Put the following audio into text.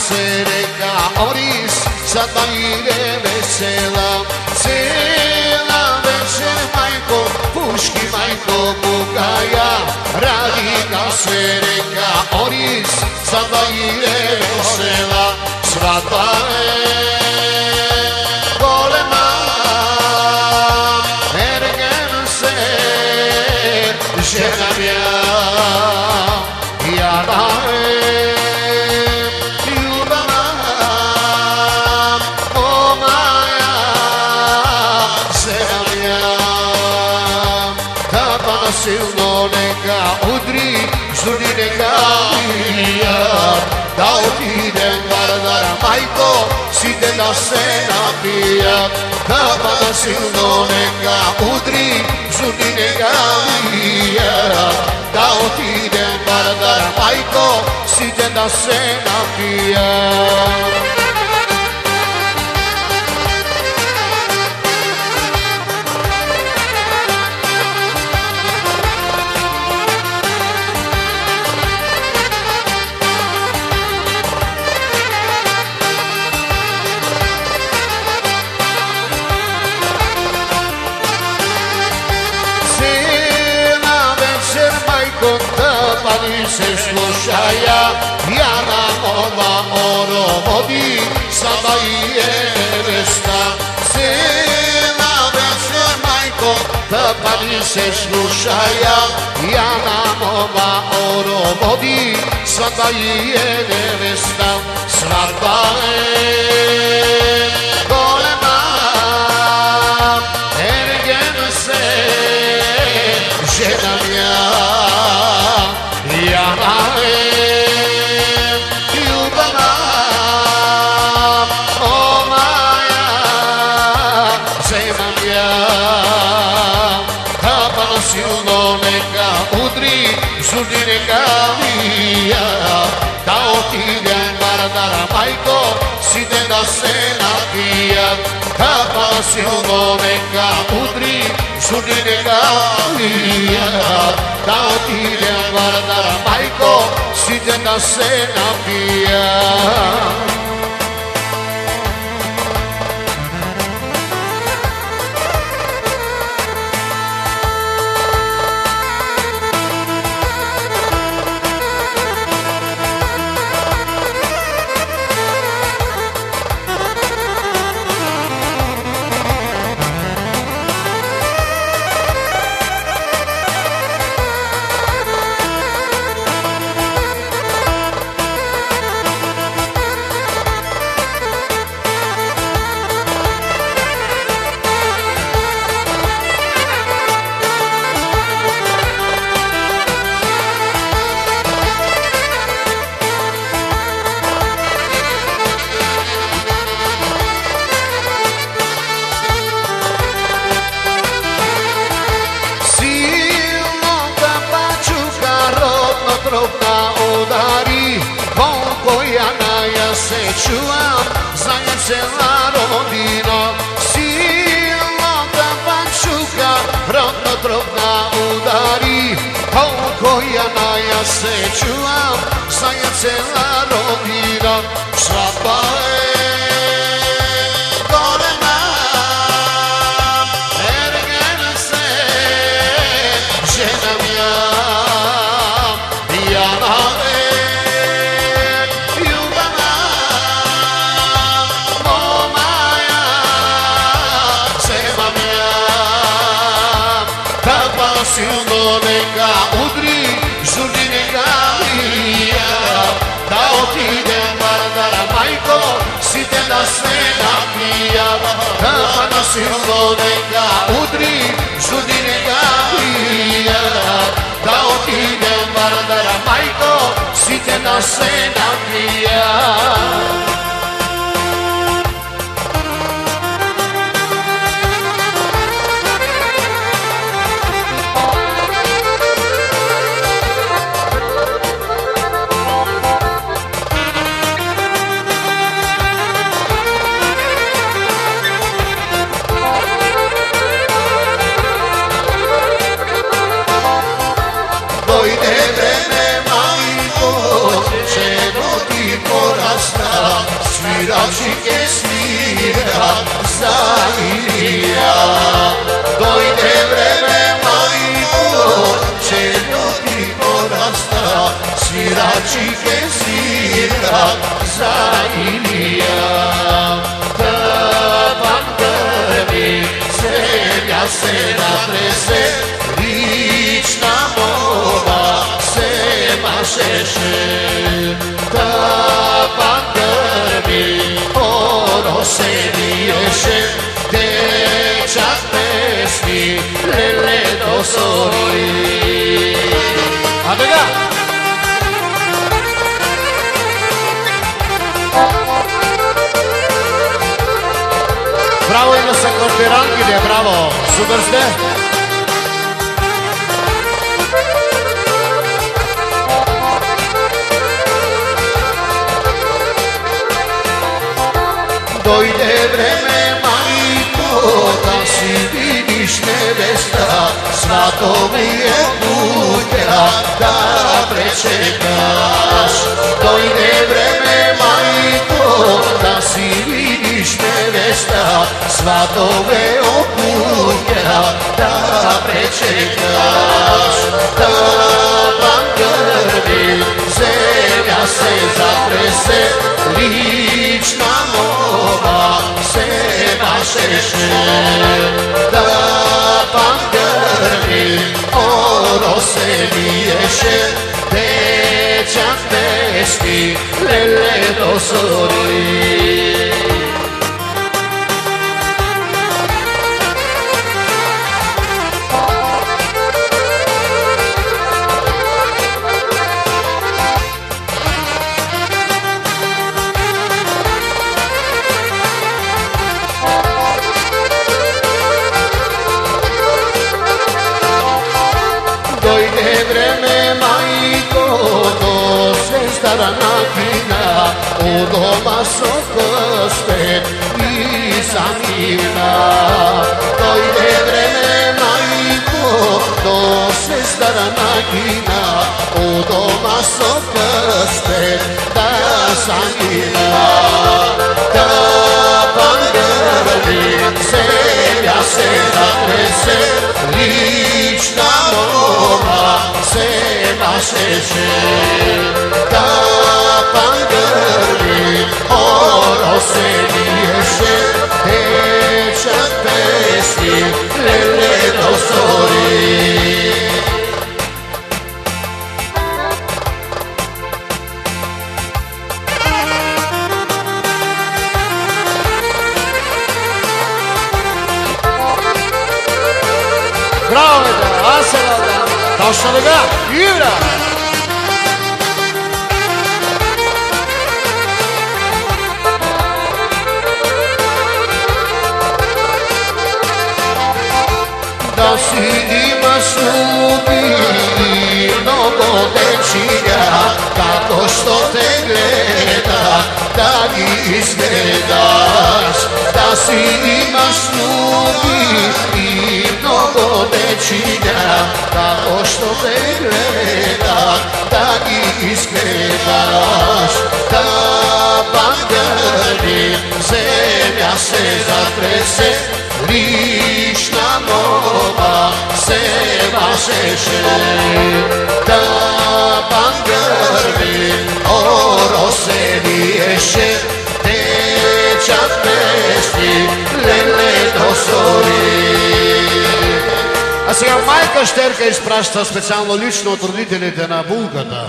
se reka Oris, sad da ide vesela. Cela večer majko, puški majko bugaja, radi da se reka Oris, sad da ide vesela. Svadba je golema, ergen se žena ja, jada je ljubava, o maja žena ja. Da pa silno neka udri, žurni neka mija, da otidem Vardara majko, side da se napija. Da pa silno neka udri, žurni neka mija, da otidem Vardara majko, side da se napija. Pani se slušaja, Jana ova oro vodi, sada je nevesta. Cela večer majko, da pani se slušaja, Jana ova oro vodi, sada je nevesta. Svadba je golema, ergen se žena ja. Jana je ljubava, o maja žena ja. Da pa silno neka udri, žurni neka mija, da otidem Vardara majko, side da se napija. Da pa silno neka udri, žurni neka mija, da otidem Vardara majko, side da se napija. Drobna udari, koliko ja se čuvam, znanje cela rodina. Silno da pančuka, rodno drobna udari, koliko ja se čuvam, znanje cela rodina. Svadba je golema, ergen se žena ja. Jana je ljubava, o maja žena ja. Da pa silno neka udri, žurni neka mija, da otidem Vardara majko, side da se napija. Da pa silno neka udri, žurni neka mija, da otidem Vardara majko, side da se napija. Dojde vreme majko, ženo ti porasta, свирачи ке свира за Илија. Дојде време, мајко, чето ти пораста, свирачи ке свира за Илија. Тъпан гърби, земја се натресе, лична молба се машеше. Тъпан гърби, оро се виеше, дечак песни, леле до зори. А така! Браво и на съквартиранките, браво! Супер сте! Дојде време, мајко, да си видиш невеста, сватовие путја да пречекаш. Дојде време, мајко, да си видиш невеста, сватовие путја да пречекаш. Тъпан гърби, земја се затресе, лична молба се машеше. Тъпан гърби, оро се виеше, дечак песни, леле до зори. Дојде време, мајко, до Звездара на кина, у дома со крстен и замина. Дојде време, мајко, до Звездара на кина, у дома со крстен да замина. Тъпан гърби, земја се затресе, лична молба се машеше. Тъпан гърби, оро се виеше, дечак песни, леле до зори. Браво, аз се надам. Точно така, Ивра! Да си имаш любими много дечиња, како што те гледа, да ги изгледаш. Да си имаш любими много дечиња, како што те гледа, да ги изгледаш. Тъпан гърби, земја се затресе, лична молба се машеше. Тъпан гърби, оро се виеше, дечак песни, леле до зори. А сега мајка Штерка испрашта специјално лично од родителите на булката.